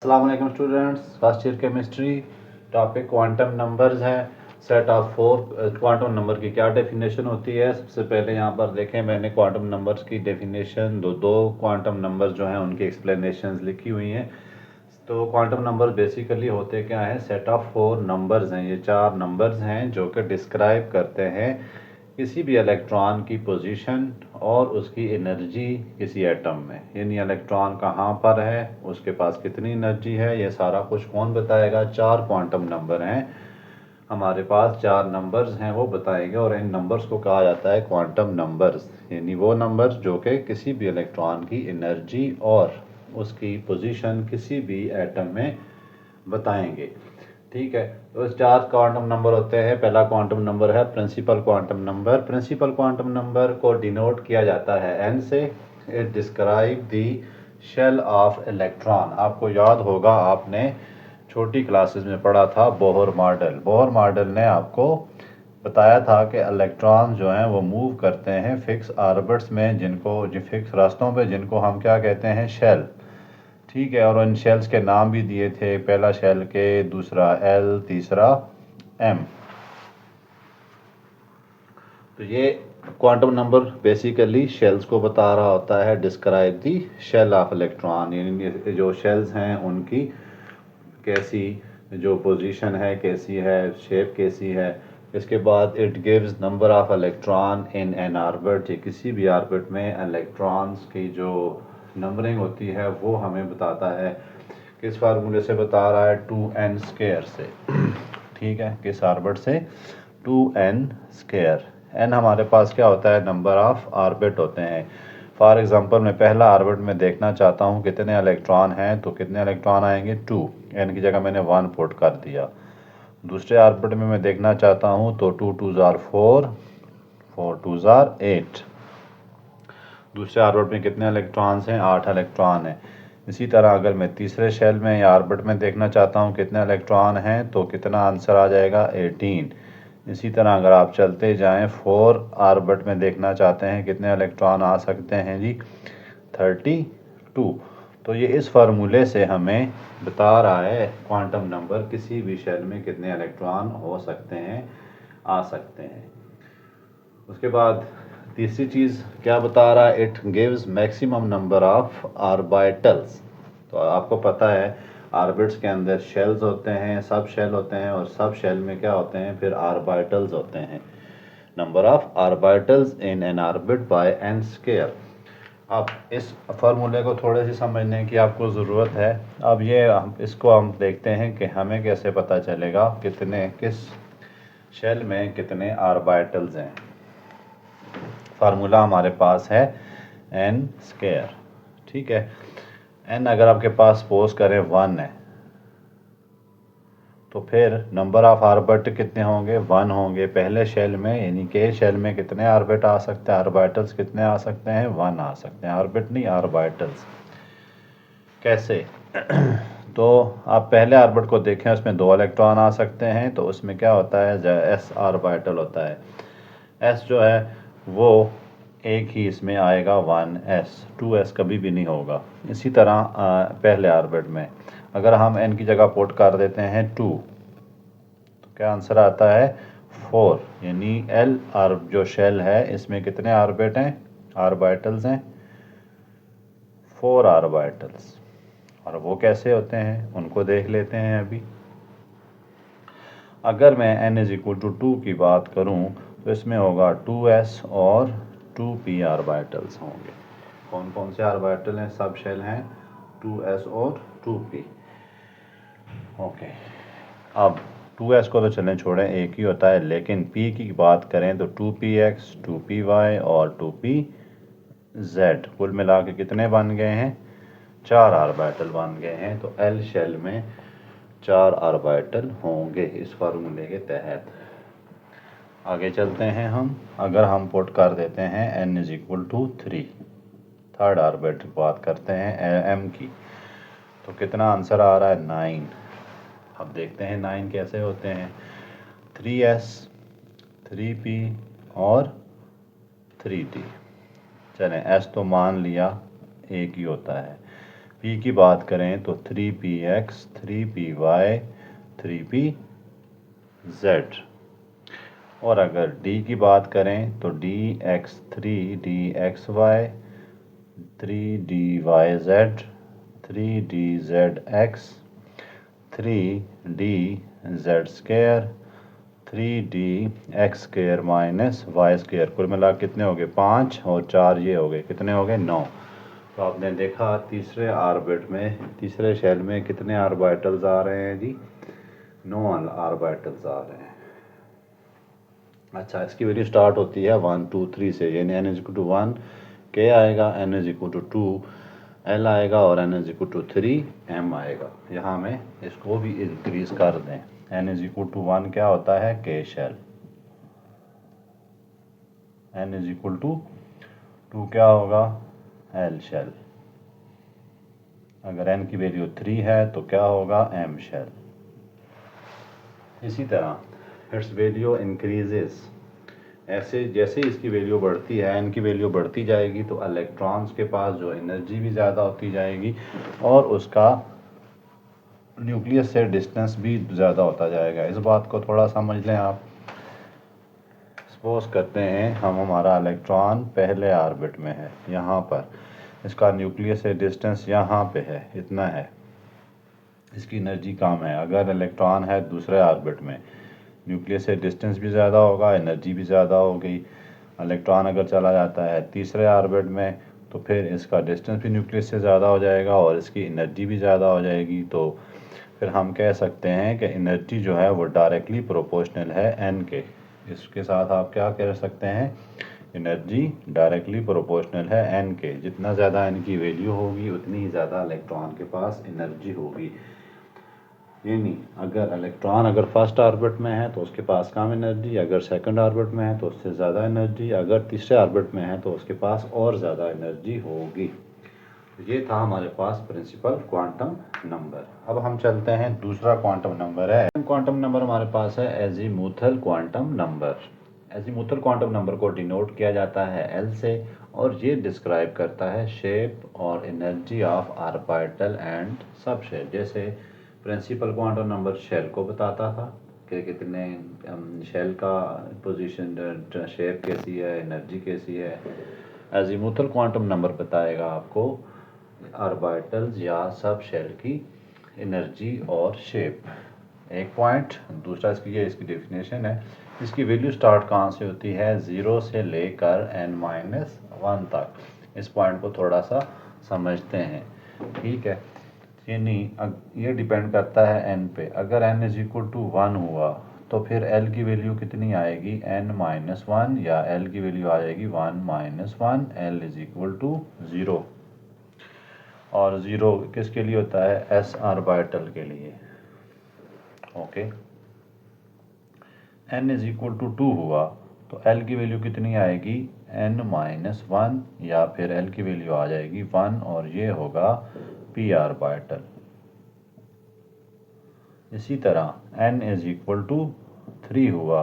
अस्सलाम वालेकुम students, first year chemistry. Topic quantum numbers है। Set of four quantum number की क्या डेफिनेशन होती है। सबसे पहले यहाँ पर देखें, मैंने क्वांटम नंबर्स की डेफिनेशन दो क्वांटम नंबर्स जो हैं उनकी एक्सप्लेनेशंस लिखी हुई हैं। तो क्वांटम नंबर बेसिकली होते क्या हैं, सेट ऑफ फोर नंबर्स हैं। ये चार नंबर्स हैं जो कि डिस्क्राइब करते हैं किसी भी इलेक्ट्रॉन की पोजीशन और उसकी एनर्जी किसी एटम में। यानी इलेक्ट्रॉन कहाँ पर है, उसके पास कितनी एनर्जी है, ये सारा कुछ कौन बताएगा। चार क्वांटम नंबर हैं हमारे पास, चार नंबर्स हैं वो बताएंगे। और इन नंबर्स को कहा जाता है क्वांटम नंबर्स, यानी वो नंबर्स जो कि किसी भी इलेक्ट्रॉन की एनर्जी और उसकी पोजीशन किसी भी एटम में बताएंगे। ठीक है, तो चार क्वांटम नंबर होते हैं। पहला क्वांटम नंबर है principal quantum number. Principal quantum number को डिनोट किया जाता है एन से। It describe the shell of electron. आपको याद होगा, आपने छोटी क्लासेस में पढ़ा था बोहर मॉडल। बोहर मॉडल ने आपको बताया था कि इलेक्ट्रॉन जो हैं वो मूव करते हैं फिक्स ऑर्बिट्स में, जिनको फिक्स रास्तों पे, जिनको हम क्या कहते हैं, शेल। ठीक है, और उन शेल्स के नाम भी दिए थे, पहला शेल के, दूसरा एल, तीसरा एम। तो ये क्वांटम नंबर बेसिकली शेल्स को बता रहा होता है, describe the shell of electron, यानी जो शेल्स हैं उनकी कैसी जो पोजीशन है, कैसी है, शेप कैसी है। इसके बाद it gives number of electron in n orbit. किसी भी ऑर्बिट में इलेक्ट्रॉन्स की जो नंबरिंग होती है वो हमें बताता है। किस फार्मूले से बता रहा है, 2n² से। ठीक है, किस ऑर्बिट से, 2n²। n हमारे पास क्या होता है, नंबर ऑफ ऑर्बिट होते हैं। फॉर एग्जांपल, मैं पहला ऑर्बिट में देखना चाहता हूँ कितने इलेक्ट्रॉन हैं, तो कितने इलेक्ट्रॉन आएंगे, 2। n की जगह मैंने 1 पुट कर दिया। दूसरे ऑर्बिट में मैं देखना चाहता हूँ तो 2 2s are 4, 4 2s are 8। दूसरे ऑर्बिट में कितने इलेक्ट्रॉन्स हैं, 8 इलेक्ट्रॉन हैं। इसी तरह अगर मैं तीसरे शेल में या ऑर्बिट में देखना चाहता हूँ कितने इलेक्ट्रॉन हैं, तो कितना आंसर आ जाएगा, 18। इसी तरह अगर आप चलते जाएं, 4 ऑर्बिट में देखना चाहते हैं कितने इलेक्ट्रॉन आ सकते हैं जी, 32। तो ये इस फार्मूले से हमें बता रहा है क्वांटम नंबर, किसी भी शेल में कितने इलेक्ट्रॉन हो सकते हैं, आ सकते हैं। उसके बाद तीसरी चीज़ क्या बता रहा है, it gives maximum number of orbitals. तो आपको पता है ऑर्बिट्स के अंदर शेल्स होते हैं, सब शेल होते हैं, और सब शेल में क्या होते हैं, फिर ऑर्बिटल्स होते हैं। Number of orbitals in n orbit by n²। अब इस फार्मूले को थोड़े से समझने की आपको ज़रूरत है। अब ये इसको हम देखते हैं कि हमें कैसे पता चलेगा कितने, किस शेल में कितने ऑर्बिटल्स हैं। फार्मूला हमारे पास है n²। ठीक है, n अगर आपके पास सपोज करें 1 है, तो फिर नंबर ऑफ ऑर्बिट कितने होंगे, 1 होंगे पहले शेल में। यानी कि शेल में कितने ऑर्बिट आ सकते हैं, ऑर्बिटल्स कितने आ सकते हैं, 1 आ सकते हैं, ऑर्बिट नहीं, ऑर्बिटल्स। कैसे तो आप पहले ऑर्बिट को देखें, उसमें 2 इलेक्ट्रॉन आ सकते हैं, तो उसमें क्या होता है, s ऑर्बिटल होता है। s जो है वो एक ही इसमें आएगा, 1s, 2s कभी भी नहीं होगा। इसी तरह पहले ऑर्बिट में अगर हम n की जगह पुट कर देते हैं 2, तो क्या आंसर आता है, 4। यानी l जो शेल है इसमें कितने ऑर्बिट हैं, ऑर्बिटल्स हैं, 4 ऑर्बिटल्स। और वो कैसे होते हैं उनको देख लेते हैं अभी। अगर मैं n=2 की बात करूं, तो इसमें होगा 2s और 2p ऑर्बिटल्स होंगे। कौन कौन से ऑर्बिटल हैं, सब शेल हैं, 2s और 2p। ओके, अब 2s को तो चलें छोड़ें, एक ही होता है, लेकिन p की बात करें तो 2px, 2py और 2pz कुल मिला के कितने बन गए हैं, 4 ऑर्बिटल बन गए हैं। तो l शेल में 4 ऑर्बिटल होंगे इस फार्मूले के तहत। आगे चलते हैं हम। अगर हम पुट कर देते हैं n=3, थर्ड ऑर्बिट की बात करते हैं m की, तो कितना आंसर आ रहा है, 9। अब देखते हैं 9 कैसे होते हैं, 3s, 3p और 3d। चलें, s तो मान लिया एक ही होता है, p की बात करें तो 3px 3py 3pz, और अगर d की बात करें तो dx3 dxy 3dyz 3dzx 3dz square 3dx minus y square. कुल मिला कितने हो गए 5 और 4 ये हो गए, कितने हो गए 9। तो आपने देखा तीसरे ऑर्बिट में, तीसरे शेल में कितने ऑर्बिटल्स आ रहे हैं जी, 9 ऑर्बिटल्स आ रहे हैं। अच्छा, इसकी वैल्यू स्टार्ट होती है 1 2 3 से, यानी n is equal to 1 k आएगा, n is equal to 2 l आएगा और n is equal to 3 m आएगा। यहाँ में इसको भी इंक्रीज कर दें, n इज इक्वल टू 1 क्या होता है k शेल, n इज इक्वल टू 2 क्या होगा l शेल, अगर n की वैल्यू 3 है तो क्या होगा m शेल। इसी तरह इट्स वैल्यू इंक्रीजेस, ऐसे जैसे इसकी वैल्यू बढ़ती है, n की वैल्यू बढ़ती जाएगी तो इलेक्ट्रॉन्स के पास जो एनर्जी भी ज़्यादा होती जाएगी और उसका न्यूक्लियस से डिस्टेंस भी ज़्यादा होता जाएगा। इस बात को थोड़ा समझ लें आप। सपोज करते हैं हमारा इलेक्ट्रॉन पहले ऑर्बिट में है, यहाँ पर इसका न्यूक्लियस से डिस्टेंस यहाँ पे है, इतना है, इसकी एनर्जी कम है। अगर इलेक्ट्रॉन है दूसरे ऑर्बिट में, न्यूक्लियस से डिस्टेंस भी ज़्यादा होगा, एनर्जी भी ज़्यादा हो गई। इलेक्ट्रॉन अगर चला जाता है तीसरे ऑर्बिट में तो फिर इसका डिस्टेंस भी न्यूक्लियस से ज़्यादा हो जाएगा और इसकी एनर्जी भी ज़्यादा हो जाएगी। तो फिर हम कह सकते हैं कि एनर्जी जो है वो डायरेक्टली प्रोपोर्शनल है n के। इसके साथ आप क्या कह सकते हैं, एनर्जी डायरेक्टली प्रोपोर्शनल है n के। जितना ज़्यादा n की वैल्यू होगी उतनी ही ज़्यादा इलेक्ट्रॉन के पास एनर्जी होगी। यानी अगर फर्स्ट ऑर्बिट में है तो उसके पास कम एनर्जी, अगर सेकंड ऑर्बिट में है तो उससे ज़्यादा एनर्जी, अगर तीसरे ऑर्बिट में है तो उसके पास और ज़्यादा एनर्जी होगी। ये था हमारे पास प्रिंसिपल क्वांटम नंबर। अब हम चलते हैं, दूसरा क्वांटम नंबर है, क्वांटम नंबर हमारे पास है azimuthal quantum number. Azimuthal quantum number को डिनोट किया जाता है L से और ये डिस्क्राइब करता है शेप और energy of orbital and subshell. जैसे प्रिंसिपल क्वांटम नंबर शेल को बताता था कि कितने शेल का पोजीशन, शेप कैसी है, एनर्जी कैसी है। एजीमुथल क्वांटम नंबर बताएगा आपको ऑर्बिटल्स या सब शेल की एनर्जी और शेप। एक पॉइंट, दूसरा इसकी डेफिनेशन है। इसकी वैल्यू स्टार्ट कहाँ से होती है, 0 से लेकर n-1 तक। इस पॉइंट को थोड़ा सा समझते हैं, ठीक है। यानी ये डिपेंड करता है n पे। अगर n इज इक्वल टू 1 हुआ तो फिर l की वैल्यू कितनी आएगी, n-1, या l की वैल्यू आ जाएगी 1-1, l इज इक्वल टू 0। और 0 किसके लिए होता है, s ऑर्बिटल के लिए, okay. n is equal to 2 हुआ तो l की वैल्यू कितनी आएगी, n-1, या फिर l की वैल्यू आ जाएगी 1 और ये होगा p ऑर्बिटल। इसी तरह n इज इक्वल टू 3 हुआ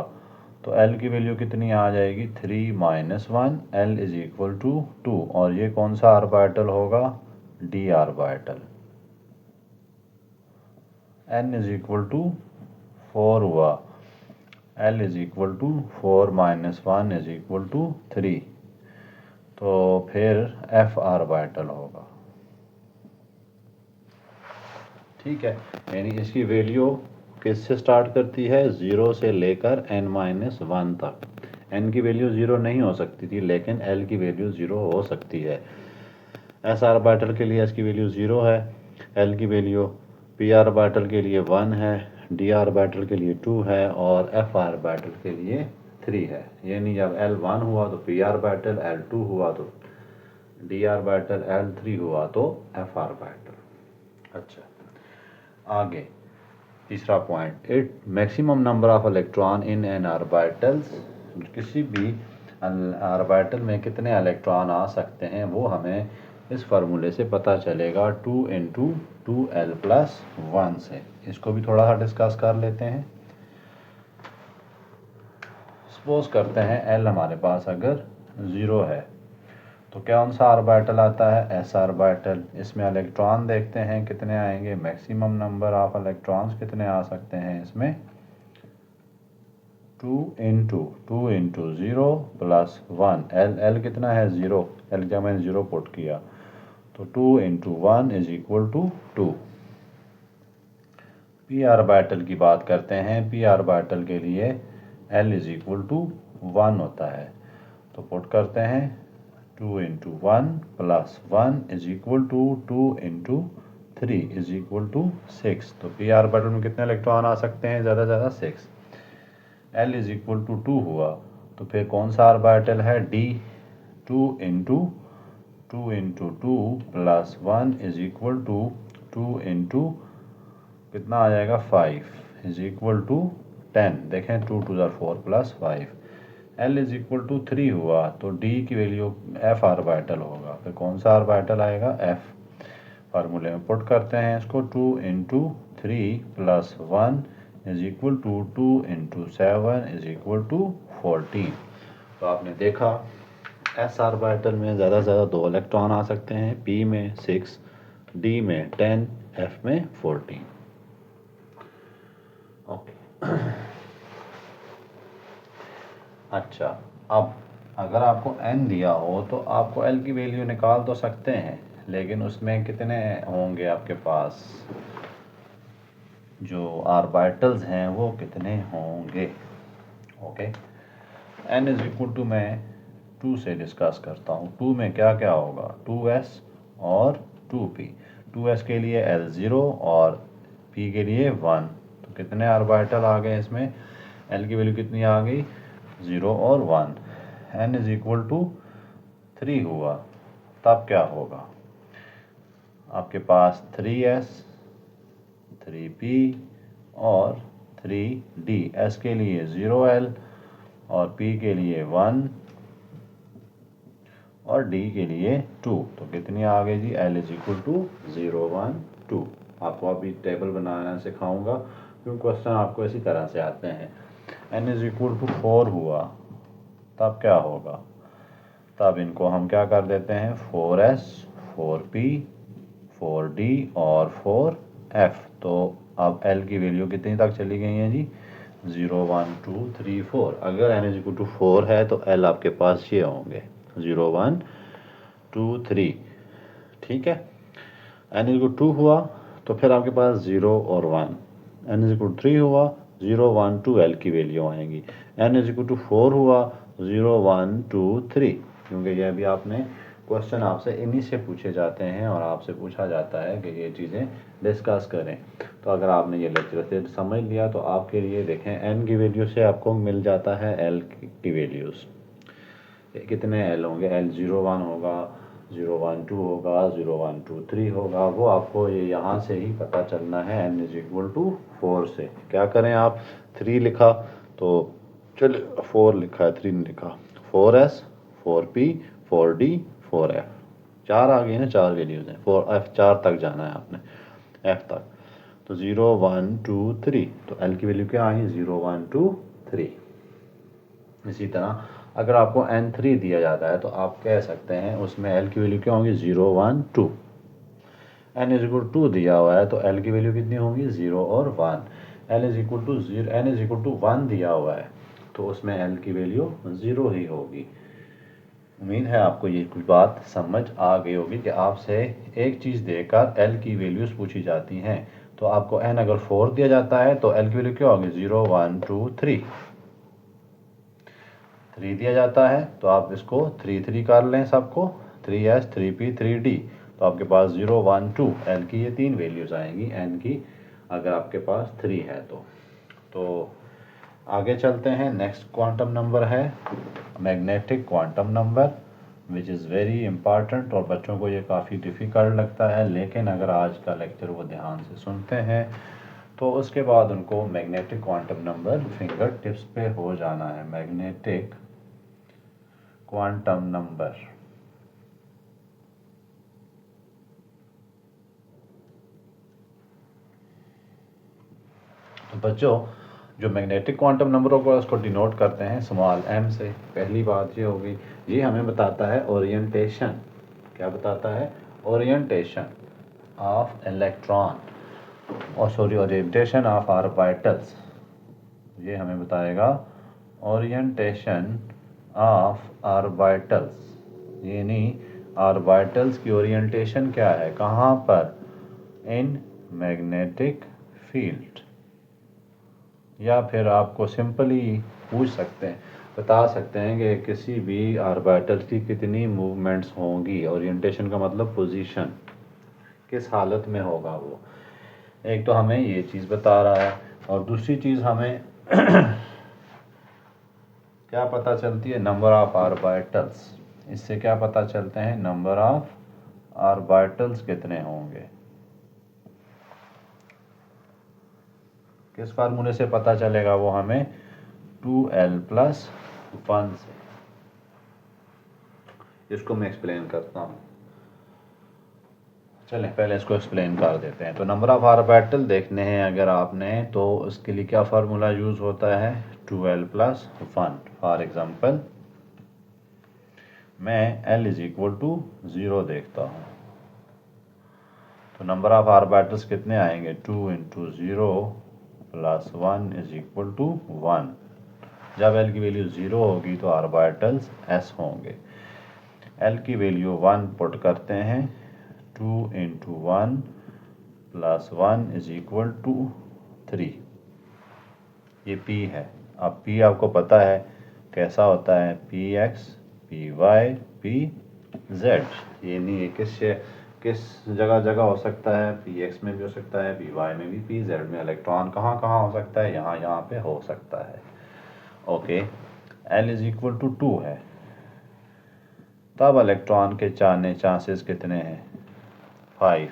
तो l की वैल्यू कितनी आ जाएगी, 3-1, l इज इक्वल टू 2 और ये कौन सा ऑर्बिटल होगा, d orbital. n is equal to 4 हुआ, l is equal to 4-1 is equal to 3, तो फिर f ऑर्बिटल होगा, ठीक है। यानी इसकी वैल्यू किससे स्टार्ट करती है, 0 से लेकर n-1 तक। n की वैल्यू 0 नहीं हो सकती थी लेकिन l की वैल्यू 0 हो सकती है। s ऑर्बिटल के लिए s की वैल्यू 0 है, l की वैल्यू p ऑर्बिटल के लिए 1 है, d ऑर्बिटल के लिए 2 है और f ऑर्बिटल के लिए 3 है। यानी जब l1 हुआ तो p ऑर्बिटल, l2 हुआ तो d ऑर्बिटल, l3 हुआ तो f ऑर्बिटल। अच्छा, आगे तीसरा point, it maximum number of electron in an orbitals. किसी भी ऑर्बिटल में कितने इलेक्ट्रॉन आ सकते हैं वो हमें इस फार्मूले से पता चलेगा, 2 × 2l+1 से। इसको भी थोड़ा सा डिस्कस कर लेते हैं। सपोज करते हैं l हमारे पास अगर 0 है तो कौन सा ऑर्बिटल आता है? s orbital. इसमें इलेक्ट्रॉन देखते हैं कितने आएंगे, मैक्सिमम नंबर ऑफ इलेक्ट्रॉन्स कितने आ सकते हैं इसमें? 2 इंटू 0 प्लस 1, एल कितना है? 0, एल क्या मैंने 0 पुट किया, तो 2 into 1 is equal to 2। P orbital की बात करते हैं। पी ऑर्बिटल के लिए एल इज इक्वल टू 1 होता है, तो पुट करते हैं 2 into 1 plus 1 is equal to 2 into 3 is equal to 6। तो पी ऑर्बिटल में कितने इलेक्ट्रॉन आ सकते हैं? ज़्यादा से ज़्यादा 6। एल इज इक्वल टू 2 हुआ, तो फिर कौन सा ऑर्बिटल है? D. 2 into 2 plus 1 is equal to 2 into कितना आ जाएगा? 5 इज इक्वल टू 10। देखें 2 टू ज़र 4 plus 5। L is equal to 3 हुआ, तो डी की वैल्यू एफ ऑर्बिटल होगा। फिर कौन सा ऑर्बिटल आएगा? एफ। फार्मूले में पुट करते हैं इसको, 2 into 3 plus 1 is equal to 2 into 7 is equal to 14। तो आपने देखा एस ऑर्बिटल में ज़्यादा से ज़्यादा 2 इलेक्ट्रॉन आ सकते हैं, पी में 6, डी में 10, एफ में 14। ओके। अच्छा, अब अगर आपको n दिया हो तो आपको l की वैल्यू निकाल तो सकते हैं, लेकिन उसमें कितने होंगे आपके पास? जो ऑर्बिटल्स हैं वो कितने होंगे? Okay, n is equal to, मैं 2 से डिस्कस करता हूँ। 2 में क्या क्या होगा? 2s और 2p। 2s के लिए l0 और p के लिए 1। तो कितने ऑर्बिटल आ गए इसमें? l की वैल्यू कितनी आ गई? 0 और 1। n इज इक्वल टू 3 हुआ, तब क्या होगा? आपके पास 3s, 3p और 3d। s के लिए 0l और p के लिए 1 और d के लिए 2। तो कितनी आ गई जी? l is equal to 0 1 2। आपको अभी टेबल बनाना सिखाऊंगा, क्योंकि क्वेश्चन आपको इसी तरह से आते हैं। n इज इक्वल टू 4 हुआ, तब क्या होगा? तब इनको हम क्या कर देते हैं? 4s, 4p, 4d और 4f। तो अब l की वैल्यू कितनी तक चली गई है जी? 0 1 2 3 4। अगर n इज इक्वल टू 4 है तो l आपके पास ये होंगे 0 1 2 3। ठीक है, n इज इक्वल टू 2 हुआ तो फिर आपके पास 0 और 1। n इज इक्वल टू 3 हुआ, 0 1 2 l की वैल्यू आएंगी। n इज इक्वल टू 4 हुआ, 0 1 2 3। क्योंकि यह भी आपने क्वेश्चन आपसे इन्हीं से पूछे जाते हैं और आपसे पूछा जाता है कि ये चीज़ें डिस्कस करें। तो अगर आपने ये लेक्चर से समझ लिया तो आपके लिए देखें n की वैल्यू से आपको मिल जाता है l की वैल्यूज़। कितने l होंगे? l 0 1 होगा, 0 1 2 होगा, 0 1 2 3 होगा। वो आपको ये यहाँ से ही पता चलना है। n इज इक्वल टू 4 से क्या करें आप? 3 लिखा तो चलिए, 4 लिखा है, 3 नहीं लिखा। 4s, 4p, 4d, 4f। 4 आ गई ना, 4 वैल्यूज़ हैं। 4f 4 तक जाना है आपने, f तक। तो 0 1 2 3, तो l की वैल्यू क्या आई? 0 1 2 3। इसी तरह अगर आपको n3 दिया जाता है तो आप कह सकते हैं उसमें l की वैल्यू क्या होगी? 0 1 2। n इज इक्वल टू 2 दिया हुआ है तो l की वैल्यू कितनी होगी? 0 और 1। n इज इक्वल टू 1 दिया हुआ है तो उसमें l की वैल्यू 0 ही होगी। उम्मीद है आपको ये कुछ बात समझ आ गई होगी कि आपसे एक चीज़ देकर l की वैल्यूज़ पूछी जाती हैं। तो आपको n अगर 4 दिया जाता है तो l की वैल्यू क्या होगी? 0 1 2 3। 3 दिया जाता है तो आप इसको 3 3 कर लें सबको, 3s, 3p, 3d। तो आपके पास 0 1 2 l की ये 3 वैल्यूज़ आएंगी n की, अगर आपके पास 3 है तो आगे चलते हैं। नेक्स्ट क्वांटम नंबर है magnetic quantum number, which is very important. और बच्चों को ये काफ़ी डिफ़िकल्ट लगता है, लेकिन अगर आज का लेक्चर वो ध्यान से सुनते हैं तो उसके बाद उनको magnetic quantum number finger tips पे हो जाना है। मैग्नेटिक क्वांटम नंबर, तो बच्चों जो मैग्नेटिक क्वांटम नंबरों को उसको डिनोट करते हैं स्मॉल m से। पहली बात ये होगी ये हमें बताता है ओरिएंटेशन। क्या बताता है? ओरिएंटेशन ऑफ इलेक्ट्रॉन और सॉरी ओरिएंटेशन ऑफ ऑर्बिटल्स। ये हमें बताएगा ओरिएंटेशन ऑफ ऑर्बिटल्स, यानी ऑर्बिटल्स की ओरिएंटेशन क्या है, कहाँ पर, इन मैग्नेटिक फील्ड। या फिर आपको सिंपली पूछ सकते हैं, बता सकते हैं कि किसी भी ऑर्बिटल की कितनी मूवमेंट्स होंगी। ओरिएंटेशन का मतलब पोजीशन, किस हालत में होगा वो। एक तो हमें ये चीज़ बता रहा है और दूसरी चीज़ हमें क्या पता चलती है, नंबर ऑफ ऑर्बिटल्स। इससे क्या पता चलते हैं, नंबर ऑफ ऑर्बिटल्स कितने होंगे। किस फार्मूले से पता चलेगा वो हमें, 2l+1 से। इसको मैं एक्सप्लेन करता हूँ। चलें पहले इसको एक्सप्लेन कर देते हैं। तो नंबर ऑफ ऑर्बिटल देखने हैं अगर आपने, तो उसके लिए क्या फार्मूला यूज़ होता है, 2l+1। फॉर एग्जांपल मैं l=0 देखता हूँ, तो नंबर ऑफ ऑर्बिटल्स कितने आएंगे, 2 × 0 + 1 = 1। जब l की वैल्यू 0 होगी तो ऑर्बिटल्स s होंगे। l की वैल्यू 1 पुट करते हैं, 2 × 1 + 1 = 3। ये p है। अब p आपको पता है कैसा होता है, px, py, pz। ये नहीं है किस जगह जगह हो सकता है, px में भी हो सकता है, py में भी, pz में। इलेक्ट्रॉन कहाँ कहाँ हो सकता है, यहाँ पे हो सकता है। ओके, l = 2 है, तब इलेक्ट्रॉन के जाने चांसेस कितने हैं, 5।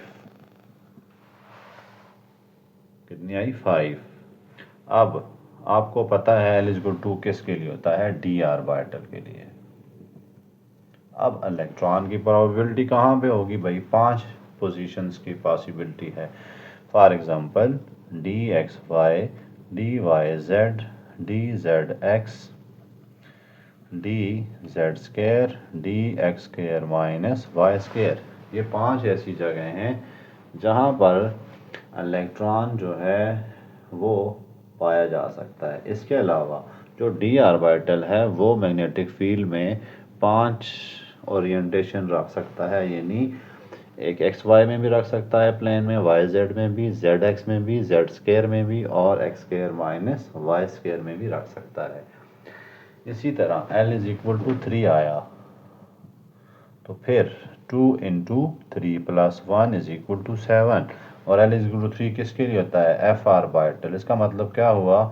कितनी आई, 5। अब आपको पता है l = 2 किसके लिए होता है, d ऑर्बिटल के लिए। अब इलेक्ट्रॉन की प्रोबेबिलिटी कहाँ पे होगी भाई, 5 पोजीशंस की पॉसिबिलिटी है। For example dxy, dyz, dzx, dz², dx² - y²। ये 5 ऐसी जगह हैं जहाँ पर इलेक्ट्रॉन जो है वो पाया जा सकता है। इसके अलावा जो d ऑर्बिटल है वो मैग्नेटिक फील्ड में 5 ओरिएंटेशन रख सकता है, यानी एक XY में भी रख सकता है प्लेन में, YZ में भी, ZX में भी, Z² में भी और x² - y² में भी रख सकता है। इसी तरह l = 3 आया, तो फिर 2 × 3 + 1 = 7। और l = 3 किसके लिए होता है, f ऑर्बिटल। इसका मतलब क्या हुआ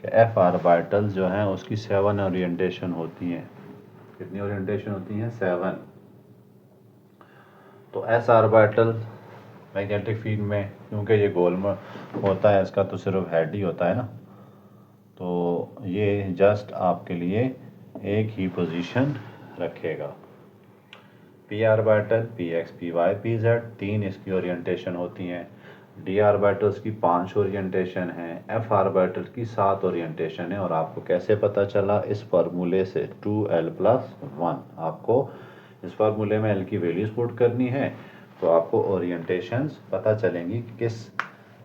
कि f ऑर्बिटल जो हैं उसकी 7 ओरिएंटेशन होती हैं। कितनी ओरिएंटेशन होती हैं, 7। तो s ऑर्बिटल मैग्नेटिक फील्ड में, क्योंकि ये गोल में होता है, इसका तो सिर्फ हेड ही होता है ना, तो ये जस्ट आपके लिए एक ही पोजीशन रखेगा। p orbital, px, py, pz 3 इसकी ओरिएंटेशन होती हैं। d ऑर्बिटल्स की 5 ओरिएंटेशन हैं। f ऑर्बिटल की 7 ओरिएंटेशन है। और आपको कैसे पता चला, इस फार्मूले से, 2l+1। आपको इस फार्मूले में l की वैल्यूज पुट करनी है तो आपको ओरिएंटेशंस पता चलेंगी कि किस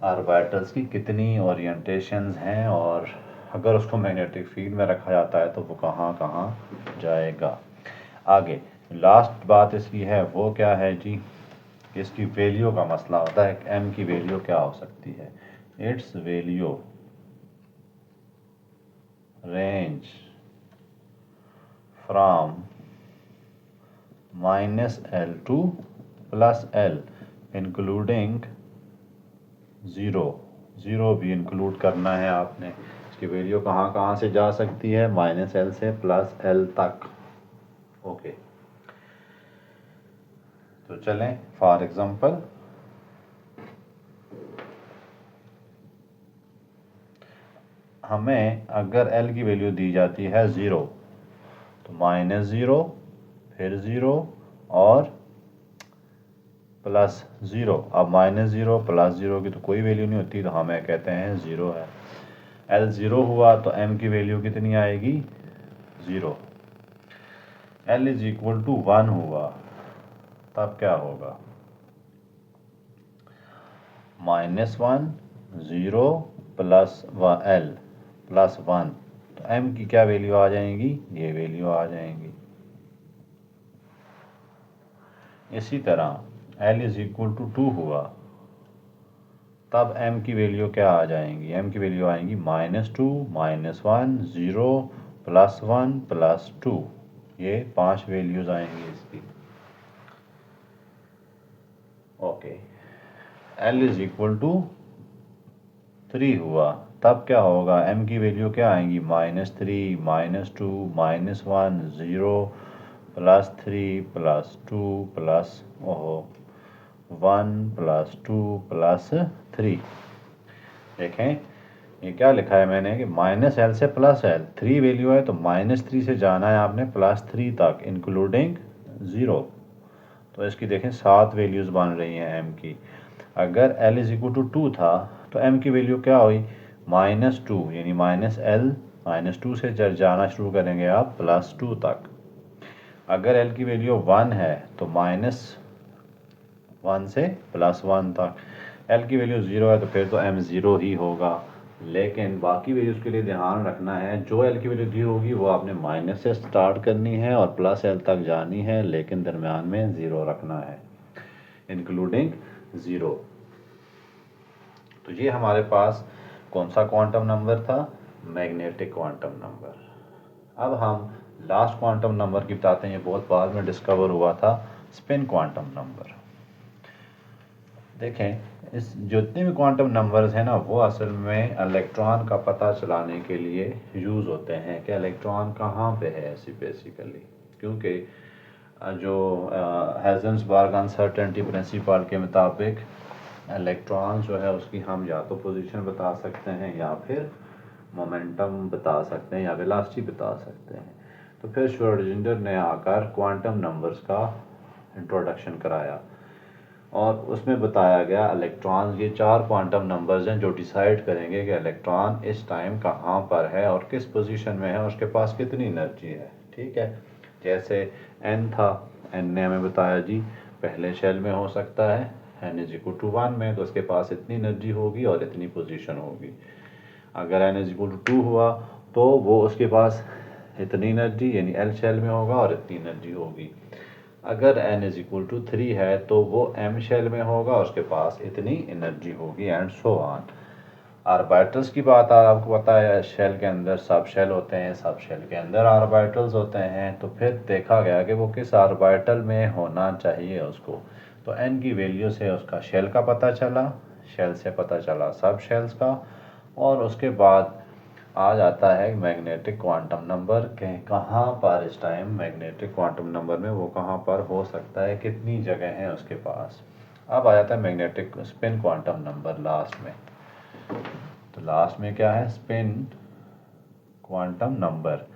ऑर्बिटल्स की कितनी ओरिएंटेशंस हैं, और अगर उसको मैग्नेटिक फील्ड में रखा जाता है तो वो कहाँ कहाँ जाएगा। आगे लास्ट बात इसकी है वो क्या है जी, इसकी वैल्यू का मसला होता है। m की वैल्यू क्या हो सकती है, it's value range from -l to +l including 0 भी इंक्लूड करना है आपने। इसकी वैल्यू कहाँ कहाँ से जा सकती है, -l से +l तक। ओके, तो चलें फॉर एग्जांपल हमें अगर l की वैल्यू दी जाती है 0, तो -0 फिर 0 और +0। अब -0 +0 की तो कोई वैल्यू नहीं होती, तो हमें कहते हैं 0 है। l 0 हुआ तो m की वैल्यू कितनी आएगी, 0। L इज इक्वल टू 1 हुआ तब क्या होगा? -1 0 प्लस L प्लस 1, तो M की क्या वैल्यू आ जाएंगी? ये वैल्यू आ जाएंगी। इसी तरह L इज इक्वल टू 2 हुआ तब M की वैल्यू क्या आ जाएंगी? M की वैल्यू आएंगी -2 -1 0 प्लस 1 प्लस 2, ये 5 वैल्यूज आएंगी इसकी। Okay, L is equal to 3 हुआ तब क्या होगा? M की वैल्यू क्या आएंगी? -3 -2 -1 0 plus 3 plus 2 plus 1 plus 2 plus 3। देखें ये क्या लिखा है मैंने कि -L से +L, 3 वैल्यू है तो -3 से जाना है आपने +3 तक इंक्लूडिंग 0। तो इसकी देखें 7 वैल्यूज़ बन रही हैं M की। अगर L इज इक्वल टू 2 था तो M की वैल्यू क्या हुई? -2, यानी -L -2 से जाना शुरू करेंगे आप +2 तक। अगर L की वैल्यू 1 है तो -1 से +1 तक। L की वैल्यू 0 है तो फिर तो M 0 ही होगा। लेकिन बाकी वैल्यूज़ के लिए ध्यान रखना है, जो L की वैल्यू दी होगी वो आपने माइनस से स्टार्ट करनी है और +L तक जानी है, लेकिन दरमियान में 0 रखना है, इंक्लूडिंग 0। तो ये हमारे पास कौन सा क्वांटम नंबर था? Magnetic quantum number. अब हम लास्ट क्वांटम नंबर की बताते हैं, ये बहुत बाद में डिस्कवर हुआ था, स्पिन क्वांटम नंबर। देखें इस जितने भी क्वांटम नंबर्स हैं ना वो असल में इलेक्ट्रॉन का पता चलाने के लिए यूज़ होते हैं कि इलेक्ट्रॉन कहाँ पे है ऐसी बेसिकली, क्योंकि जो हाइजेंसबर्ग अनसर्टेनिटी प्रिंसिपल के मुताबिक इलेक्ट्रॉन जो है उसकी हम या तो पोजीशन बता सकते हैं या फिर मोमेंटम बता सकते हैं या वेलोसिटी बता सकते हैं। तो फिर श्रोडिंगर ने आकर क्वांटम नंबर्स का इंट्रोडक्शन कराया और उसमें बताया गया इलेक्ट्रॉन, ये 4 क्वांटम नंबर्स हैं जो डिसाइड करेंगे कि इलेक्ट्रॉन इस टाइम कहाँ पर है और किस पोजीशन में है और उसके पास कितनी एनर्जी है। ठीक है, जैसे n था, n ने हमें बताया जी पहले शेल में हो सकता है n इज इक्वल टू 1 में, तो उसके पास इतनी एनर्जी होगी और इतनी पोजीशन होगी। अगर n इज इक्वल टू 2 हुआ तो वो उसके पास इतनी एनर्जी यानी L शेल में होगा और इतनी एनर्जी होगी। अगर n इज इक्वल टू 3 है तो वो M शेल में होगा, उसके पास इतनी एनर्जी होगी एंड सो ऑन। ऑर्बिटल्स की बात आपको पता है, शेल के अंदर सब शेल होते हैं, सब शेल के अंदर ऑर्बिटल्स होते हैं। तो फिर देखा गया कि वो किस ऑर्बिटल में होना चाहिए उसको, तो n की वैल्यू से उसका शेल का पता चला, शेल से पता चला सब शेल्स का, और उसके बाद आ जाता है मैग्नेटिक क्वांटम नंबर के कहाँ पर इस टाइम मैग्नेटिक क्वांटम नंबर में वो कहाँ पर हो सकता है, कितनी जगह है उसके पास। अब आ जाता है magnetic spin quantum number last में। तो लास्ट में क्या है? Spin quantum number.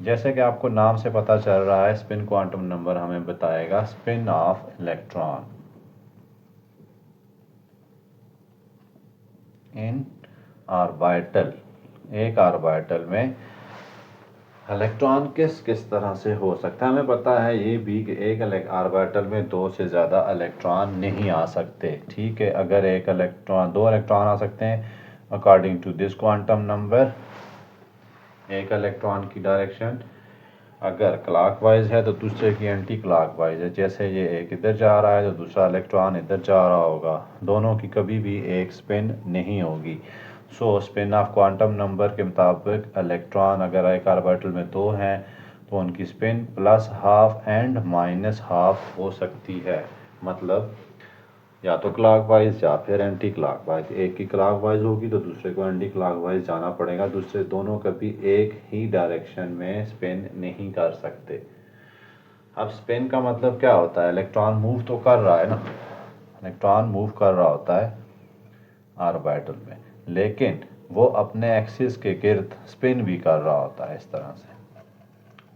जैसे कि आपको नाम से पता चल रहा है, स्पिन क्वांटम नंबर हमें बताएगा spin off electron in orbital. एक ऑर्बिटल में इलेक्ट्रॉन किस किस तरह से हो सकता है, हमें पता है ये भी कि एक ऑर्बिटल में 2 से ज़्यादा इलेक्ट्रॉन नहीं आ सकते। ठीक है, अगर एक इलेक्ट्रॉन 2 इलेक्ट्रॉन आ सकते हैं according to this quantum number, एक इलेक्ट्रॉन की डायरेक्शन अगर क्लॉकवाइज है तो दूसरे की एंटी क्लॉकवाइज है। जैसे ये एक इधर जा रहा है तो दूसरा इलेक्ट्रॉन इधर जा रहा होगा, दोनों की कभी भी एक स्पिन नहीं होगी। सो स्पिन ऑफ क्वांटम नंबर के मुताबिक इलेक्ट्रॉन अगर एक ऑर्बिटल में 2 हैं तो उनकी स्पिन +12 एंड -12 हो सकती है। मतलब या तो क्लॉकवाइज या फिर एंटी क्लॉकवाइज, एक की क्लॉकवाइज होगी तो दूसरे को एंटी क्लॉकवाइज जाना पड़ेगा, दूसरे दोनों कभी एक ही डायरेक्शन में स्पिन नहीं कर सकते। अब स्पिन का मतलब क्या होता है? इलेक्ट्रॉन मूव तो कर रहा है ना, इलेक्ट्रॉन मूव कर रहा होता है ऑर्बिटल में, लेकिन वो अपने एक्सिस के गिर्द स्पिन भी कर रहा होता है इस तरह से।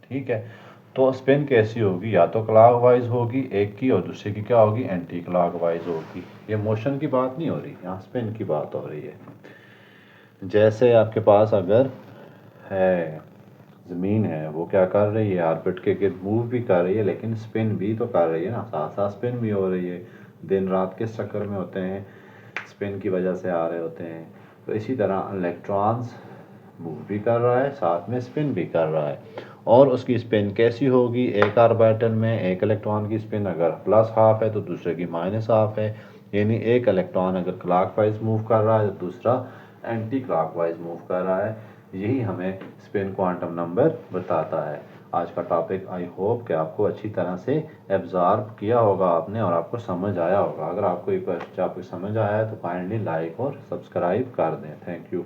ठीक है, तो स्पिन कैसी होगी? या तो क्लॉकवाइज होगी एक की और दूसरे की क्या होगी? एंटी क्लॉकवाइज होगी। ये मोशन की बात नहीं हो रही, यहाँ स्पिन की बात हो रही है। जैसे आपके पास अगर है ज़मीन है वो क्या कर रही है, ऑर्बिट के गिर्द मूव भी कर रही है, लेकिन स्पिन भी तो कर रही है ना, साथ साथ स्पिन भी हो रही है। दिन रात किस चक्कर में होते हैं, स्पिन की वजह से आ रहे होते हैं। तो इसी तरह इलेक्ट्रॉन्स मूव भी कर रहा है, साथ में स्पिन भी कर रहा है। और उसकी स्पिन कैसी होगी, एक ऑर्बिटल में एक इलेक्ट्रॉन की स्पिन अगर प्लस हाफ है तो दूसरे की माइनस हाफ है। यानी एक इलेक्ट्रॉन अगर क्लॉकवाइज मूव कर रहा है तो दूसरा एंटी क्लॉकवाइज मूव कर रहा है। यही हमें स्पिन क्वांटम नंबर बताता है। आज का टॉपिक आई होप कि आपको अच्छी तरह से एब्जॉर्ब किया होगा आपने और आपको समझ आया होगा। अगर आपको ये टॉपिक समझ आया है तो काइंडली लाइक और सब्सक्राइब कर दें। Thank you.